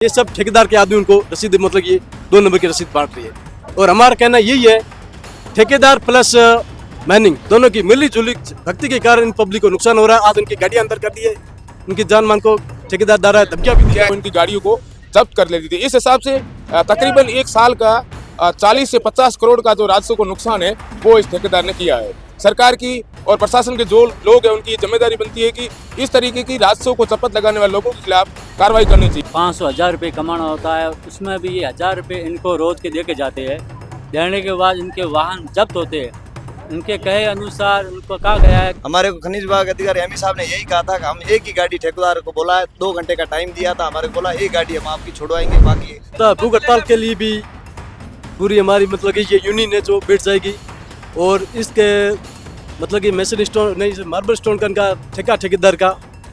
ये सब ठेकेदार के आदमी उनको रसीद मतलब ये 2 नंबर की रसीद बांट रही है। और हमारा कहना यही है, ठेकेदार प्लस मैनिंग दोनों की मिली जुली भक्ति के कारण इन पब्लिक को नुकसान हो रहा है। आज उनकी गाड़ियां अंदर कर दी है, उनकी जान मान को ठेकेदार द्वारा धमकियां भी दी है, उनकी गाड़ियों को जब्त कर लेती थी। इस हिसाब से तकरीबन एक साल का 40 से 50 करोड़ का जो राजस्व को नुकसान है वो इस ठेकेदार ने किया है। सरकार की और प्रशासन के जो लोग हैं उनकी जिम्मेदारी बनती है कि इस तरीके की राजस्व को चपत लगाने वाले लोगों के खिलाफ कार्रवाई करनी चाहिए। 500-1000 रुपये कमाना होता है, उसमें भी ये 1000 रुपये इनको रोज के दे के जाते हैं। देने के बाद इनके वाहन जब्त होते हैं, उनके कहे अनुसार उनको कहा गया है। हमारे को खनिज विभाग अधिकारी एमई साहब ने यही कहा था कि हम एक ही गाड़ी ठेकेदार को बोला है, 2 घंटे का टाइम दिया था, हमारे को बोला एक गाड़ी हम आपकी छुड़वाएंगे, बाकी तो भूख हड़ताल के लिए भी पूरी हमारी मतलब कि ये यूनियन है जो बैठ जाएगी। और इसके मतलब कि मेसन स्टोन नहीं, मार्बल स्टोन का इनका ठेका ठेकेदार का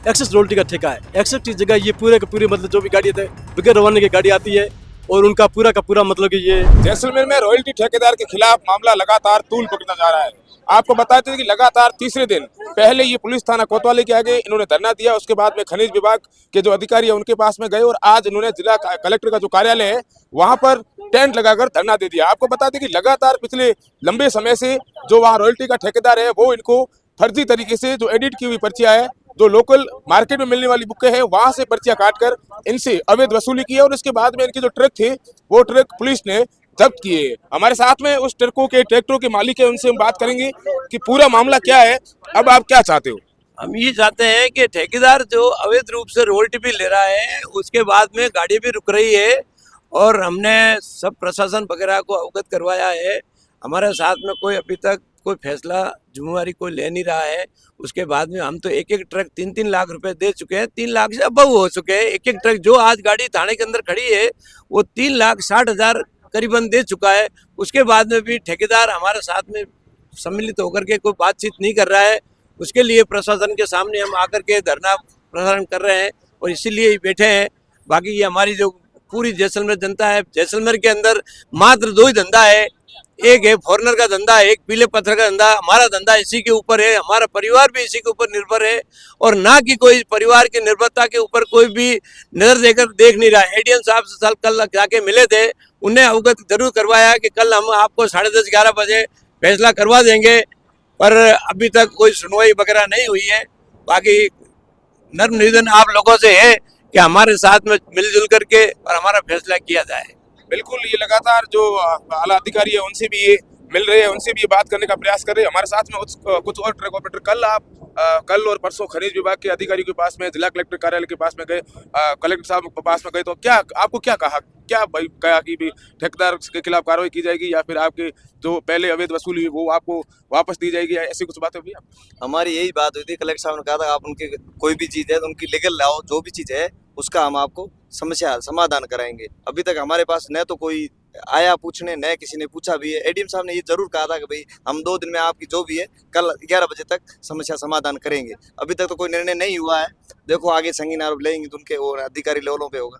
एक्सेस रोल्टी का ठेका है। एक्सेस की जगह ये पूरे का पूरे मतलब जो भी गाड़ी बगैर रवाने की गाड़ी आती है और उनका पूरा का पूरा मतलब कि ये जैसलमेर में रॉयल्टी ठेकेदार के खिलाफ मामला लगातार तूल पकड़ता जा रहा है। आपको बताते हैं कि लगातार तीसरे दिन पहले ये पुलिस थाना कोतवाली के आगे इन्होंने धरना दिया, उसके बाद में खनिज विभाग के जो अधिकारी है उनके पास में गए और आज इन्होंने जिला कलेक्टर का जो कार्यालय है वहां पर टेंट लगाकर धरना दे दिया। आपको बता दें कि लगातार पिछले लंबे समय से जो वहाँ रॉयल्टी का ठेकेदार है वो इनको फर्जी तरीके से जो एडिट की हुई पर्चियां है, जो लोकल मार्केट में मिलने वाली बुकें हैं वहां से पर्चियां काटकर इनसे अवैध वसूली की है। और इसके बाद में इनके जो ट्रक थे वो ट्रक पुलिस ने जब्त किए। हमारे साथ में उस ट्रैक्टरों के मालिक है, उनसे हम बात करेंगे कि पूरा मामला क्या है। अब आप क्या चाहते हो? हम ये चाहते हैं कि ठेकेदार जो अवैध रूप से रॉयल्टी भी ले रहा है, उसके बाद में गाड़ी भी रुक रही है और हमने सब प्रशासन वगैरह को अवगत करवाया है। हमारे साथ में कोई अभी तक कोई फैसला जिम्मेवारी कोई ले नहीं रहा है। उसके बाद में हम तो एक एक ट्रक 3-3 लाख रुपए दे चुके हैं, 3 लाख से अबव हो चुके हैं। एक एक ट्रक जो आज गाड़ी थाने के अंदर खड़ी है वो 3,60,000 करीबन दे चुका है। उसके बाद में भी ठेकेदार हमारे साथ में सम्मिलित होकर के कोई बातचीत नहीं कर रहा है। उसके लिए प्रशासन के सामने हम आकर के धरना प्रदर्शन कर रहे हैं और इसीलिए ही बैठे हैं। बाकी ये हमारी जो पूरी जैसलमेर जनता है, जैसलमेर के अंदर मात्र 2 ही धंधा है, एक है फॉरनर का धंधा, एक पीले पत्थर का धंधा। हमारा धंधा इसी के ऊपर है, हमारा परिवार भी इसी के ऊपर निर्भर है और ना कि कोई परिवार की निर्भरता के ऊपर कोई भी नजर देकर देख नहीं रहा है। एडीएम साहब से कल जाके मिले थे, उन्हें अवगत जरूर करवाया कि कल हम आपको 10:30-11 बजे फैसला करवा देंगे, पर अभी तक कोई सुनवाई वगैरह नहीं हुई है। बाकी नर्म निवेदन आप लोगों से है कि हमारे साथ में मिलजुल करके और हमारा फैसला किया जाए। बिल्कुल, ये लगातार जो आला अधिकारी है उनसे भी ये मिल रहे हैं, उनसे भी ये बात करने का प्रयास कर रहे हैं। हमारे साथ में कुछ और ट्रक ऑपरेटर कल और परसों खनिज विभाग के अधिकारियों के पास में, जिला कलेक्टर कार्यालय के पास में गए, कलेक्टर साहब के पास में गए, तो क्या आपको क्या कहा कहा कि भी ठेकेदार के खिलाफ कार्रवाई की जाएगी या फिर आपके जो पहले अवैध वसूली हुई वो आपको वापस दी जाएगी, या ऐसी कुछ बातें हुई? हमारी यही बात हुई थी। कलेक्टर साहब ने कहा था आप उनके कोई भी चीज़ है तो उनकी लीगल लाओ, जो भी चीज़ है उसका हम आपको समस्या समाधान कराएंगे। अभी तक हमारे पास न तो कोई आया पूछने, न किसी ने पूछा भी है। एडीएम साहब ने ये जरूर कहा था कि भाई हम 2 दिन में आपकी जो भी है कल 11 बजे तक समस्या समाधान करेंगे। अभी तक तो कोई निर्णय नहीं हुआ है। देखो आगे संगीन आरोप लेंगे तो उनके और अधिकारी लेवलों पे होगा।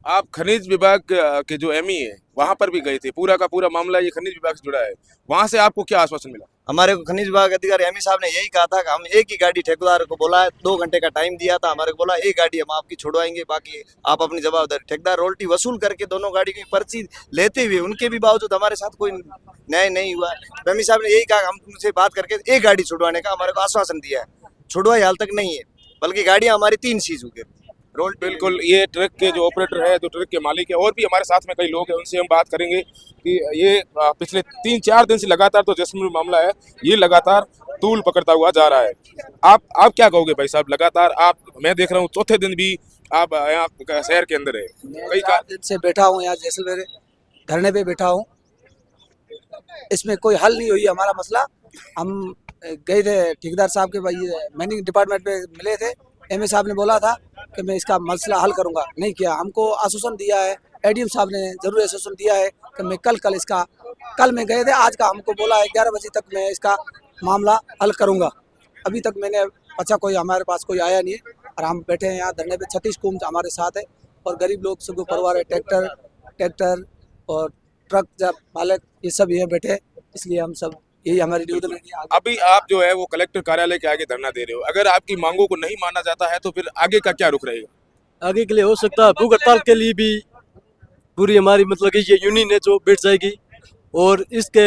आप खनिज विभाग के जो एमई है वहां पर भी गए थे, पूरा का पूरा मामला ये खनिज विभाग से जुड़ा है, वहां से आपको क्या आश्वासन मिला? हमारे को खनिज विभाग अधिकारी एमई साहब ने यही कहा था कि हम एक ही गाड़ी ठेकेदार को बोला है, 2 घंटे का टाइम दिया था, हमारे को बोला एक गाड़ी हम आपकी छुड़वाएंगे, बाकी आप अपनी जवाबदारी। ठेकेदार रॉयल्टी वसूल करके दोनों गाड़ी की पर्ची लेते हुए उनके भी बावजूद हमारे साथ कोई न्याय नहीं हुआ है। एमई साहब ने यही कहा हम तुमसे बात करके एक गाड़ी छुड़वाने का हमारे को आश्वासन दिया है। छुड़वाई हाल तक नहीं है, बल्कि गाड़ियां हमारी 3 सीज हो गई। बिल्कुल, ये ट्रक के जो ऑपरेटर है, जो ट्रक के मालिक है, और भी हमारे साथ में कई लोग हैं, उनसे हम बात करेंगे कि ये पिछले 3-4 दिन से लगातार तो जैसलमेर मामला है ये लगातार तूल पकड़ता हुआ जा रहा है। आप क्या कहोगे भाई साहब? लगातार मैं देख रहा हूँ चौथे दिन भी आप यहाँ शहर के अंदर है। कई 4 दिन से बैठा हूँ यहाँ जैसलमेर धरने पे बैठा हूँ, इसमें कोई हल नहीं हुई हमारा मसला। हम गए थे ठेकेदार साहब के भाई मैनेजिंग डिपार्टमेंट में मिले थे, एमए साहब ने बोला था कि मैं इसका मसला हल करूंगा, नहीं किया। हमको आश्वासन दिया है, एडीएम साहब ने जरूर आश्वासन दिया है कि मैं कल में गए थे, आज का हमको बोला है 11 बजे तक मैं इसका मामला हल करूंगा। अभी तक मैंने अच्छा कोई हमारे पास कोई आया नहीं है और हम बैठे हैं यहाँ धरने पे। 36 कुंभ हमारे साथ है और गरीब लोग सब परिवार है, ट्रैक्टर और ट्रक मालिक ये सब ये बैठे, इसलिए हम सब यही हमारी निवेदन है। अभी आप जो है वो कलेक्टर कार्यालय के आगे धरना दे रहे हो, अगर आपकी मांगों को नहीं माना जाता है तो फिर आगे का क्या रुख रहेगा? आगे के लिए हो सकता है भूख हड़ताल के लिए भी पूरी हमारी मतलब कि ये यूनियन है जो बैठ जाएगी। और इसके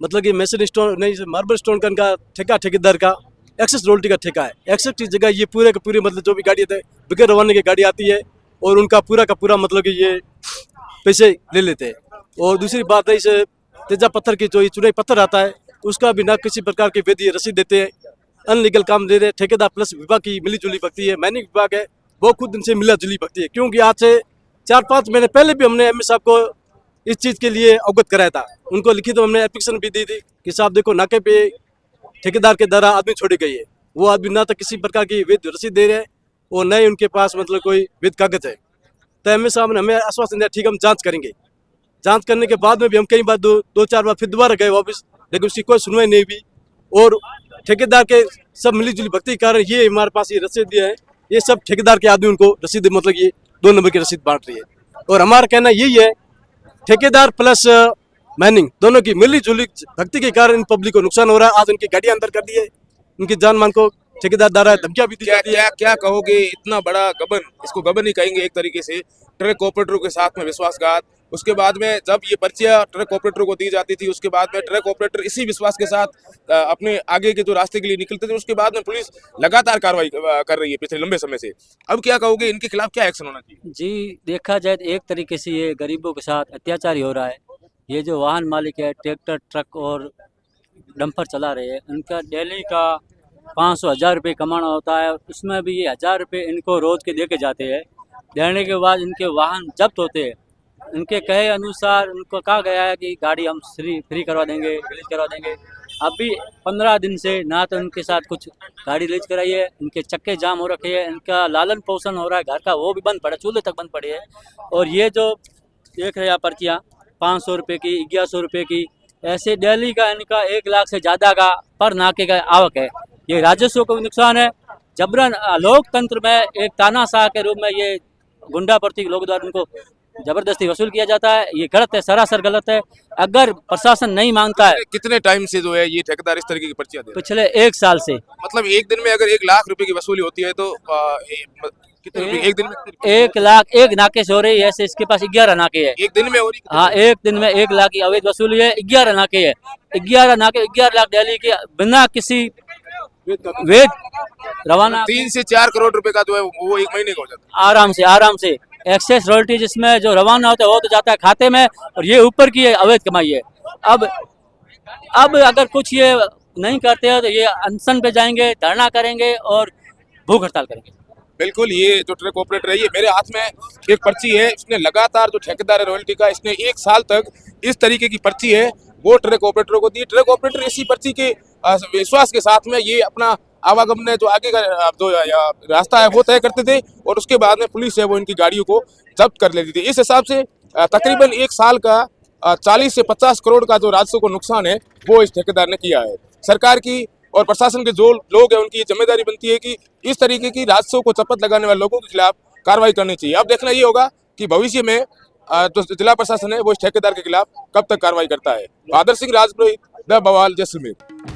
मतलब कि मेसन स्टोन नहीं मार्बल स्टोन का इनका ठेकेदार का एक्सेस रॉयल्टी का ठेका है। एक्सेस की जगह ये पूरे के पूरे मतलब जो भी गाड़ी आते हैं बगैर रवाने की गाड़ी आती है और उनका पूरा का पूरा मतलब कि ये पैसे ले लेते हैं। और दूसरी बात है, इसे तेजा पत्थर की जो ये चुनाई पत्थर आता है उसका भी ना किसी प्रकार की वैध रसीद देते हैं। अनलीगल काम दे रहे हैं। ठेकेदार प्लस विभाग की मिली जुली भगती है। माइनिंग विभाग है वो खुद इनसे मिला जुली भगती है, क्योंकि आज से 4-5 महीने पहले भी हमने एमएस साहब को इस चीज़ के लिए अवगत कराया था। उनको लिखित हमने एप्लीकेशन भी दी थी कि साहब देखो नाके पे ठेकेदार के द्वारा आदमी छोड़ी गई है, वो आदमी ना तो किसी प्रकार की वैध रसीद दे रहे हैं और न ही उनके पास मतलब कोई वैध कागज है। तो एमएस साहब ने हमें आश्वासन दिया ठीक हम जांच करेंगे। जांच करने के बाद में भी हम कई बार दो चार बार फिर दोबारा गए वापस, लेकिन उसकी कोई सुनवाई नहीं हुई। और ठेकेदार के सब मिलीजुली भक्ति के कारण ये हमारे पास ये रसीद दिया है, ये सब ठेकेदार के आदमी उनको रसीद मतलब ये 2 नंबर की रसीद बांट रही है। और हमारा कहना यही है ठेकेदार प्लस माइनिंग दोनों की मिली जुली भक्ति के कारण इन पब्लिक को नुकसान हो रहा है। आज उनकी गाड़ी अंदर कर दी है, उनकी जान मान को ठेकेदार द्वारा धमकियां भी दी क्या जाती है। क्या क्या कहोगे? इतना बड़ा गबन, इसको गबन ही कहेंगे एक तरीके से, ट्रक ऑपरेटरों के साथ में विश्वासघात। उसके बाद में जब ये पर्चियां ट्रक ऑपरेटरों को दी जाती थी, उसके बाद में ट्रक ऑपरेटर इसी विश्वास के साथ अपने आगे के जो रास्ते के लिए निकलते थे। उसके बाद में पुलिस लगातार कार्रवाई कर रही है पिछले लंबे समय से। अब क्या कहोगे, इनके खिलाफ क्या एक्शन होना चाहिए? जी देखा जाए तो एक तरीके से ये गरीबों के साथ अत्याचार ही हो रहा है। ये जो वाहन मालिक है, ट्रैक्टर ट्रक और डंपर चला रहे हैं, उनका डेली का 500-1000 रुपये कमाना होता है। उसमें भी ये 1000 रुपये इनको रोज के दे के जाते हैं। देने के बाद इनके वाहन जब्त होते हैं। उनके कहे अनुसार उनको कहा गया है कि गाड़ी हम फ्री करवा देंगे, रिलीज करवा देंगे। अभी 15 दिन से ना तो उनके साथ कुछ गाड़ी रिलीज कराई है, इनके चक्के जाम हो रखे हैं, इनका लालन पोषण हो रहा है घर का, वो भी बंद पड़ा, चूल्हे तक बंद पड़े है। और ये जो देख रहे हैं पर्चियाँ 500 रुपये की, 1100 रुपये की, ऐसे डेली का इनका 1 लाख से ज़्यादा का पर नाके का आवक है। ये राजस्व को भी नुकसान है। जबरन लोकतंत्र में एक तानाशाह के रूप में ये गुंडा प्रतीक लोगों द्वारा उनको जबरदस्ती वसूल किया जाता है। ये गलत है, सरासर गलत है। अगर प्रशासन नहीं मांगता है, कितने टाइम से जो है ये ठेकेदार इस तरीके की पर्चियां दे रहे हैं? पिछले 1 साल से मतलब एक दिन में अगर 1 लाख रुपए की वसूली होती है तो कितने रुपए एक दिन में? 1 लाख 1 नाके से हो रही है। ऐसे इसके पास 11 नाके है। एक दिन में हो रही? हाँ, एक दिन में 1 लाख की अवैध वसूली है। 11 नाके है, 11 नाके, 11 लाख डेली के बिना किसी वेद रवाना 3 से 4 करोड़ रुपए का जो है वो एक महीने का हो जाता आराम से एक्सेस रॉयल्टी जिसमें जो रवाना होता है वो तो जाता है खाते में, और ये ऊपर की अवैध कमाई है। अब अगर कुछ ये नहीं करते हैं तो ये अनशन पे जाएंगे, धरना करेंगे और भूख हड़ताल करेंगे। है। बिल्कुल, ये जो ट्रक ऑपरेटर है, ये मेरे हाथ में एक पर्ची है। इसने लगातार जो ठेकेदार है रॉयल्टी का, इसने 1 साल तक इस तरीके की पर्ची है वो ट्रक ऑपरेटरों को दी। ट्रक ऑपरेटर इसी पर्ची के विश्वास के साथ में ये अपना आवागमन जो आगे का जो रास्ता है वो तय करते थे, और उसके बाद में पुलिस है वो इनकी गाड़ियों को जब्त कर लेती थी। इस हिसाब से तकरीबन 1 साल का 40 से 50 करोड़ का जो राजस्व को नुकसान है वो इस ठेकेदार ने किया है। सरकार की और प्रशासन के जो लोग हैं उनकी जिम्मेदारी बनती है कि इस तरीके की राजस्व को चपत लगाने वाले लोगों के खिलाफ कार्रवाई करनी चाहिए। अब देखना ये होगा कि भविष्य में जो जिला प्रशासन है वो इस ठेकेदार के खिलाफ कब तक कार्रवाई करता है। बहादुर सिंह राजपुरोहित, द बवाल, जैसलमेर।